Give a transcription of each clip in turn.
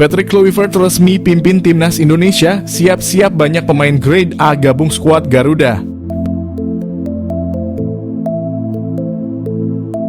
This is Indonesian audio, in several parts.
Patrick Kluivert resmi pimpin timnas Indonesia, siap-siap banyak pemain grade A gabung skuad Garuda.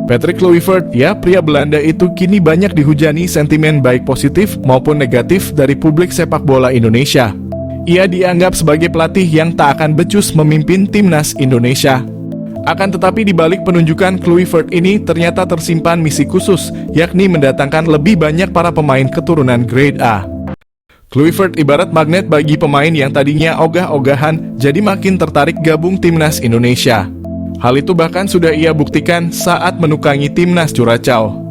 Patrick Kluivert, ya pria Belanda itu kini banyak dihujani sentimen baik positif maupun negatif dari publik sepak bola Indonesia. Ia dianggap sebagai pelatih yang tak akan becus memimpin timnas Indonesia. Akan tetapi di balik penunjukan Kluivert ini ternyata tersimpan misi khusus, yakni mendatangkan lebih banyak para pemain keturunan grade A. Kluivert ibarat magnet bagi pemain yang tadinya ogah-ogahan jadi makin tertarik gabung timnas Indonesia. Hal itu bahkan sudah ia buktikan saat menukangi timnas Curaçao.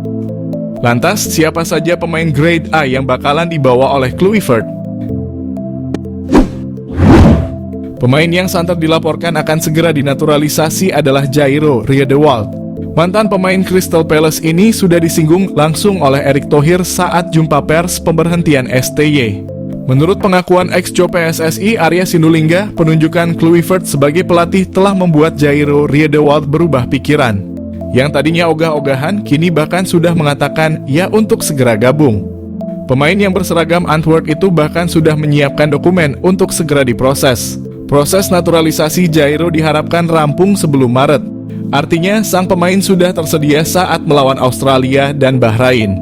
Lantas, siapa saja pemain grade A yang bakalan dibawa oleh Kluivert? Pemain yang santer dilaporkan akan segera dinaturalisasi adalah Jairo Riedewald. Mantan pemain Crystal Palace ini sudah disinggung langsung oleh Erick Thohir saat jumpa pers pemberhentian STY. Menurut pengakuan ex-co PSSI Arya Sinulinga, penunjukan Kluivert sebagai pelatih telah membuat Jairo Riedewald berubah pikiran. Yang tadinya ogah-ogahan, kini bahkan sudah mengatakan ya untuk segera gabung. Pemain yang berseragam Antwerp itu bahkan sudah menyiapkan dokumen untuk segera diproses. Proses naturalisasi Jairo diharapkan rampung sebelum Maret. Artinya, sang pemain sudah tersedia saat melawan Australia dan Bahrain.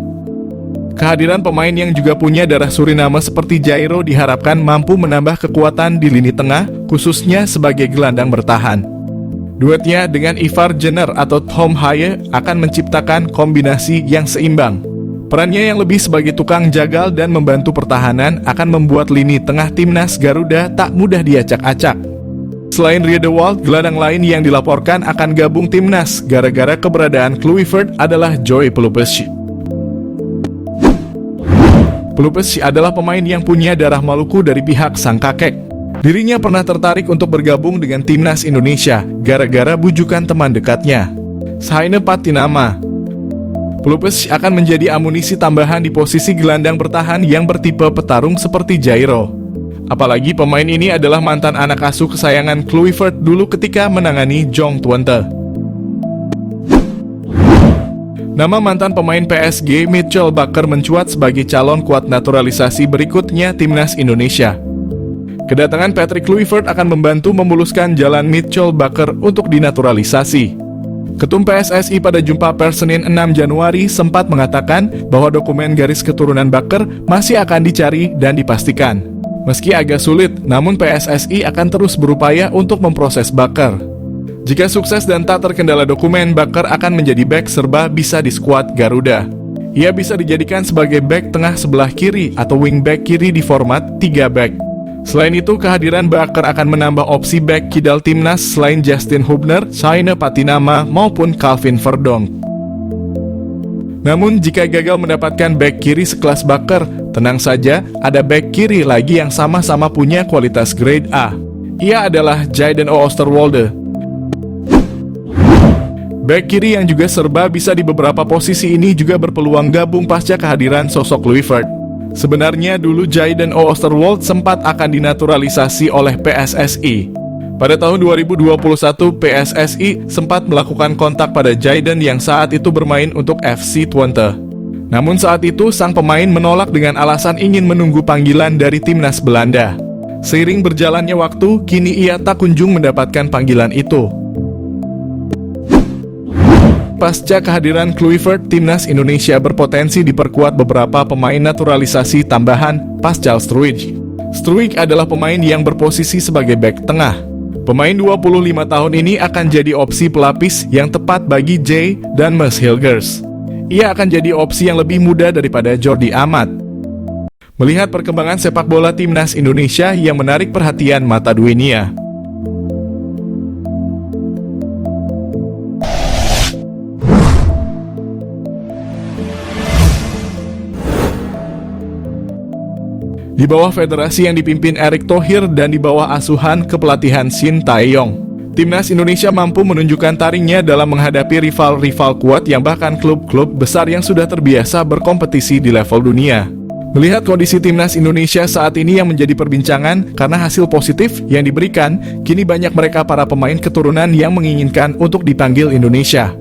Kehadiran pemain yang juga punya darah Suriname seperti Jairo diharapkan mampu menambah kekuatan di lini tengah, khususnya sebagai gelandang bertahan. Duetnya dengan Ivar Jenner atau Tom Haye akan menciptakan kombinasi yang seimbang. Perannya yang lebih sebagai tukang jagal dan membantu pertahanan akan membuat lini tengah timnas Garuda tak mudah diacak-acak. Selain Riedewald, gelandang lain yang dilaporkan akan gabung timnas gara-gara keberadaan Kluivert adalah Joy Pelupessi. Pelupessi adalah pemain yang punya darah Maluku dari pihak sang kakek. Dirinya pernah tertarik untuk bergabung dengan timnas Indonesia gara-gara bujukan teman dekatnya, Saine Patinama. Pelupessi akan menjadi amunisi tambahan di posisi gelandang bertahan yang bertipe petarung seperti Jairo. Apalagi pemain ini adalah mantan anak asuh kesayangan Kluivert dulu ketika menangani Jong Twente. Nama mantan pemain PSG Mitchell Bakker mencuat sebagai calon kuat naturalisasi berikutnya timnas Indonesia. Kedatangan Patrick Kluivert akan membantu memuluskan jalan Mitchell Bakker untuk dinaturalisasi. Ketum PSSI pada jumpa pers Senin 6 Januari sempat mengatakan bahwa dokumen garis keturunan Bakker masih akan dicari dan dipastikan. Meski agak sulit, namun PSSI akan terus berupaya untuk memproses Bakker. Jika sukses dan tak terkendala dokumen, Bakker akan menjadi bek serba bisa di skuad Garuda. Ia bisa dijadikan sebagai bek tengah sebelah kiri atau wingback kiri di format 3 back. Selain itu, kehadiran Bakker akan menambah opsi bek kidal timnas selain Justin Hubner, Saine Patinama, maupun Calvin Verdonk. Namun, jika gagal mendapatkan bek kiri sekelas Bakker, tenang saja, ada bek kiri lagi yang sama-sama punya kualitas grade A. Ia adalah Jayden Oosterwolde. Bek kiri yang juga serba bisa di beberapa posisi ini juga berpeluang gabung pasca kehadiran sosok Kluivert. Sebenarnya dulu Jayden Oosterwolde sempat akan dinaturalisasi oleh PSSI. Pada tahun 2021, PSSI sempat melakukan kontak pada Jayden yang saat itu bermain untuk FC Twente. Namun saat itu sang pemain menolak dengan alasan ingin menunggu panggilan dari timnas Belanda. Seiring berjalannya waktu, kini ia tak kunjung mendapatkan panggilan itu. Pasca kehadiran Kluivert, timnas Indonesia berpotensi diperkuat beberapa pemain naturalisasi tambahan pasca Struijk. Struijk adalah pemain yang berposisi sebagai bek tengah. Pemain 25 tahun ini akan jadi opsi pelapis yang tepat bagi Jay dan Mads Hilgers. Ia akan jadi opsi yang lebih muda daripada Jordi Amat. Melihat perkembangan sepak bola timnas Indonesia yang menarik perhatian mata dunia. Di bawah federasi yang dipimpin Erick Thohir dan di bawah asuhan kepelatihan Shin Tae-yong, timnas Indonesia mampu menunjukkan taringnya dalam menghadapi rival-rival kuat yang bahkan klub-klub besar yang sudah terbiasa berkompetisi di level dunia. Melihat kondisi timnas Indonesia saat ini yang menjadi perbincangan karena hasil positif yang diberikan, kini banyak mereka para pemain keturunan yang menginginkan untuk dipanggil Indonesia.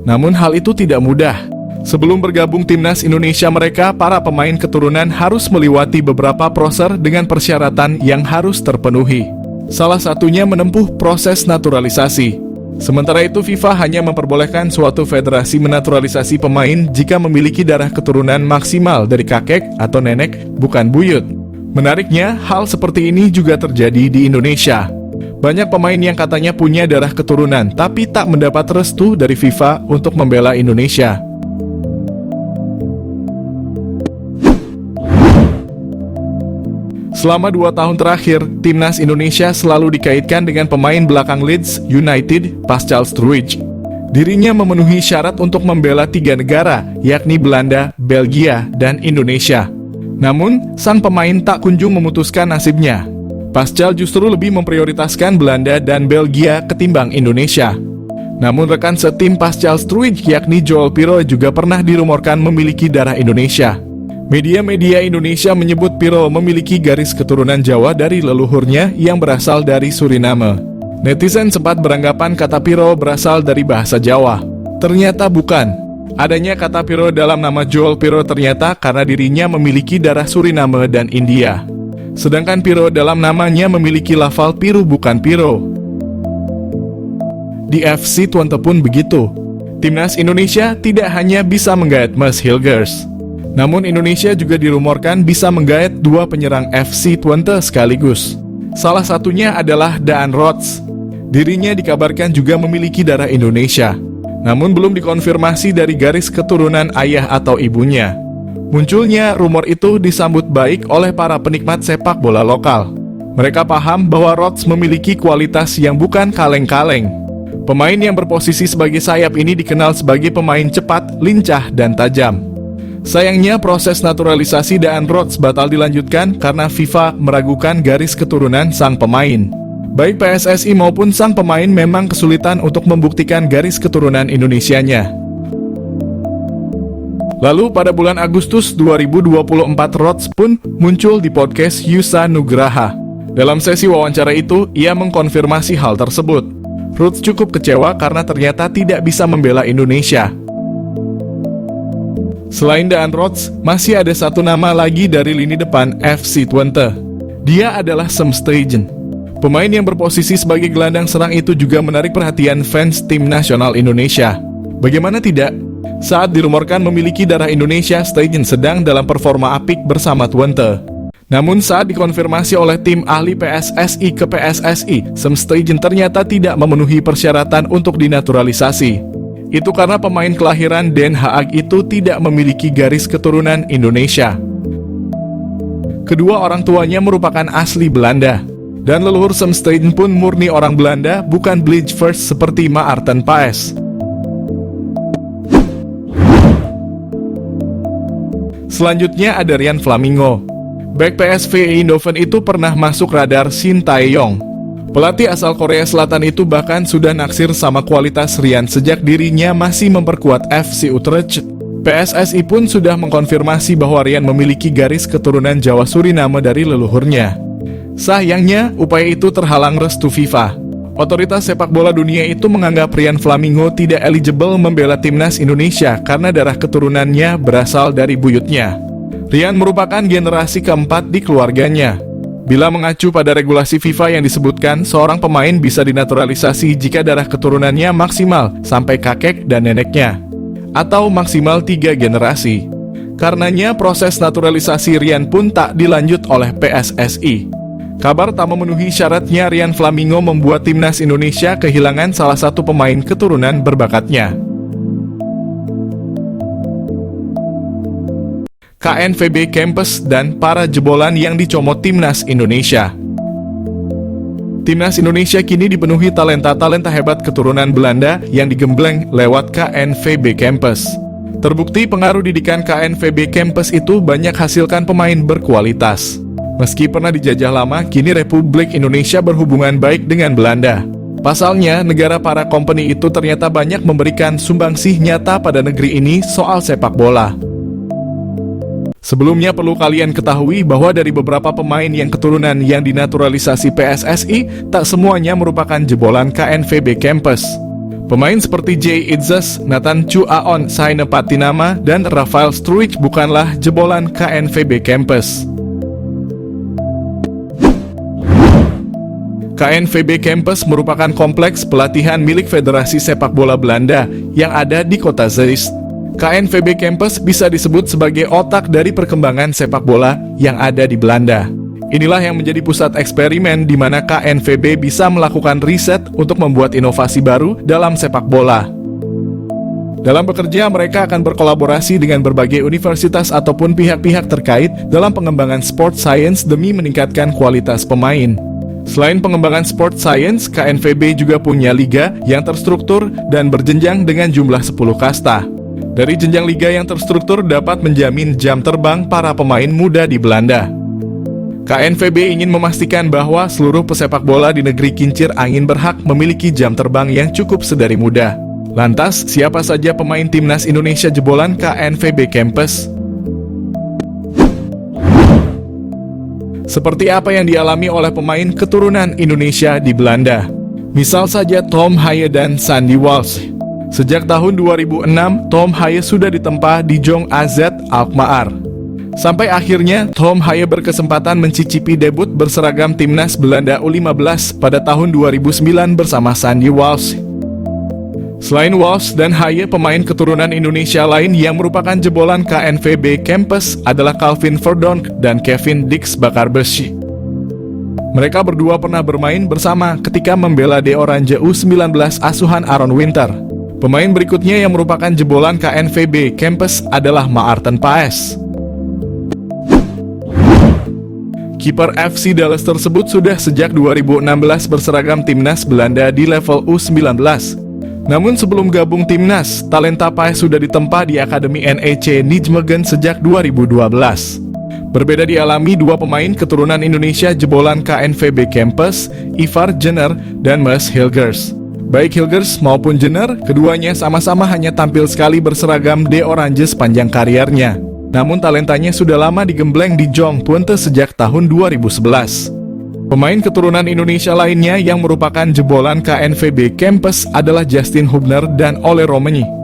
Namun hal itu tidak mudah. Sebelum bergabung timnas Indonesia mereka, para pemain keturunan harus melewati beberapa proses dengan persyaratan yang harus terpenuhi. Salah satunya menempuh proses naturalisasi. Sementara itu FIFA hanya memperbolehkan suatu federasi menaturalisasi pemain jika memiliki darah keturunan maksimal dari kakek atau nenek, bukan buyut. Menariknya, hal seperti ini juga terjadi di Indonesia. Banyak pemain yang katanya punya darah keturunan tapi tak mendapat restu dari FIFA untuk membela Indonesia. Selama 2 tahun terakhir, timnas Indonesia selalu dikaitkan dengan pemain belakang Leeds United, Pascal Struijk. Dirinya memenuhi syarat untuk membela 3 negara, yakni Belanda, Belgia, dan Indonesia. Namun, sang pemain tak kunjung memutuskan nasibnya. Pascal justru lebih memprioritaskan Belanda dan Belgia ketimbang Indonesia. Namun rekan setim Pascal Struijk, yakni Joel Pirou, juga pernah dirumorkan memiliki darah Indonesia. Media-media Indonesia menyebut Pirou memiliki garis keturunan Jawa dari leluhurnya yang berasal dari Suriname. Netizen sempat beranggapan kata Pirou berasal dari bahasa Jawa. Ternyata bukan. Adanya kata Pirou dalam nama Joel Pirou ternyata karena dirinya memiliki darah Suriname dan India. Sedangkan Pirou dalam namanya memiliki lafal Piru bukan Pirou. Di FC Twente pun begitu. Timnas Indonesia tidak hanya bisa menggait Mas Hilgers. Namun Indonesia juga dirumorkan bisa menggait 2 penyerang FC Twente sekaligus. Salah satunya adalah Daan Rots. Dirinya dikabarkan juga memiliki darah Indonesia. Namun belum dikonfirmasi dari garis keturunan ayah atau ibunya. Munculnya rumor itu disambut baik oleh para penikmat sepak bola lokal. Mereka paham bahwa Rots memiliki kualitas yang bukan kaleng-kaleng. Pemain yang berposisi sebagai sayap ini dikenal sebagai pemain cepat, lincah, dan tajam. Sayangnya proses naturalisasi Daan Rots batal dilanjutkan karena FIFA meragukan garis keturunan sang pemain. Baik PSSI maupun sang pemain memang kesulitan untuk membuktikan garis keturunan Indonesianya. Lalu pada bulan Agustus 2024 Rots pun muncul di podcast Yusa Nugraha. Dalam sesi wawancara itu, ia mengkonfirmasi hal tersebut. Rots cukup kecewa karena ternyata tidak bisa membela Indonesia. Selain Daan Rots, masih ada satu nama lagi dari lini depan FC Twente. Dia adalah Sam Stegen. Pemain yang berposisi sebagai gelandang serang itu juga menarik perhatian fans tim nasional Indonesia. Bagaimana tidak? Saat dirumorkan memiliki darah Indonesia, Stegen sedang dalam performa apik bersama Twente. Namun saat dikonfirmasi oleh tim ahli PSSI ke PSSI, Sam Stegen ternyata tidak memenuhi persyaratan untuk dinaturalisasi. Itu karena pemain kelahiran Den Haag itu tidak memiliki garis keturunan Indonesia. Kedua orang tuanya merupakan asli Belanda. Dan leluhur Sam Stegen pun murni orang Belanda, bukan Bleachfirst seperti Maarten Paes. Selanjutnya ada Rian Flamingo. Bek PSV Eindhoven itu pernah masuk radar Shin Tae-yong. Pelatih asal Korea Selatan itu bahkan sudah naksir sama kualitas Rian sejak dirinya masih memperkuat FC Utrecht. PSSI pun sudah mengkonfirmasi bahwa Rian memiliki garis keturunan Jawa Suriname dari leluhurnya. Sayangnya, upaya itu terhalang restu FIFA. Otoritas sepak bola dunia itu menganggap Rian Flamingo tidak eligible membela timnas Indonesia karena darah keturunannya berasal dari buyutnya. Rian merupakan generasi keempat di keluarganya. Bila mengacu pada regulasi FIFA yang disebutkan, seorang pemain bisa dinaturalisasi jika darah keturunannya maksimal sampai kakek dan neneknya, atau maksimal 3 generasi. Karenanya proses naturalisasi Rian pun tak dilanjut oleh PSSI. Kabar tak memenuhi syaratnya Rian Flamingo membuat timnas Indonesia kehilangan salah satu pemain keturunan berbakatnya. KNVB Kempes dan para jebolan yang dicomot timnas Indonesia. Timnas Indonesia kini dipenuhi talenta-talenta hebat keturunan Belanda yang digembleng lewat KNVB Kempes. Terbukti pengaruh didikan KNVB Kempes itu banyak hasilkan pemain berkualitas. Meski pernah dijajah lama, kini Republik Indonesia berhubungan baik dengan Belanda. Pasalnya, negara para company itu ternyata banyak memberikan sumbangsih nyata pada negeri ini soal sepak bola. Sebelumnya perlu kalian ketahui bahwa dari beberapa pemain yang keturunan yang dinaturalisasi PSSI, tak semuanya merupakan jebolan KNVB Kempes. Pemain seperti Jay Itzes, Nathan Chu Aon, Saina Patinama, dan Rafael Struijk bukanlah jebolan KNVB Campus. KNVB Campus merupakan kompleks pelatihan milik Federasi Sepak Bola Belanda yang ada di kota Zeist. KNVB Campus bisa disebut sebagai otak dari perkembangan sepak bola yang ada di Belanda. Inilah yang menjadi pusat eksperimen di mana KNVB bisa melakukan riset untuk membuat inovasi baru dalam sepak bola. Dalam bekerja, mereka akan berkolaborasi dengan berbagai universitas ataupun pihak-pihak terkait dalam pengembangan sport science demi meningkatkan kualitas pemain. Selain pengembangan sport science, KNVB juga punya liga yang terstruktur dan berjenjang dengan jumlah 10 kasta. Dari jenjang liga yang terstruktur dapat menjamin jam terbang para pemain muda di Belanda. KNVB ingin memastikan bahwa seluruh pesepak bola di negeri kincir angin berhak memiliki jam terbang yang cukup sedari muda. Lantas, siapa saja pemain timnas Indonesia jebolan KNVB Campus? Seperti apa yang dialami oleh pemain keturunan Indonesia di Belanda? Misal saja Tom Haye dan Sandy Walsh. Sejak tahun 2006, Tom Haye sudah ditempa di Jong AZ Alkmaar. Sampai akhirnya, Tom Haye berkesempatan mencicipi debut berseragam timnas Belanda U15 pada tahun 2009 bersama Sandy Walsh. Selain Walsh dan Haye, pemain keturunan Indonesia lain yang merupakan jebolan KNVB Campus adalah Calvin Verdonk dan Kevin Dix Bakarbeshi. Mereka berdua pernah bermain bersama ketika membela De Oranje U19 asuhan Aaron Winter. Pemain berikutnya yang merupakan jebolan KNVB Campus adalah Maarten Paes. Kiper FC Dallas tersebut sudah sejak 2016 berseragam timnas Belanda di level U19. Namun sebelum gabung timnas, talenta Paes sudah ditempa di Akademi NEC Nijmegen sejak 2012. Berbeda dialami dua pemain keturunan Indonesia jebolan KNVB Campus, Ivar Jenner dan Mas Hilgers. Baik Hilgers maupun Jenner, keduanya sama-sama hanya tampil sekali berseragam De Oranje sepanjang kariernya. Namun talentanya sudah lama digembleng di Jong Punte sejak tahun 2011. Pemain keturunan Indonesia lainnya yang merupakan jebolan KNVB Campus adalah Justin Hubner dan Ole Romani.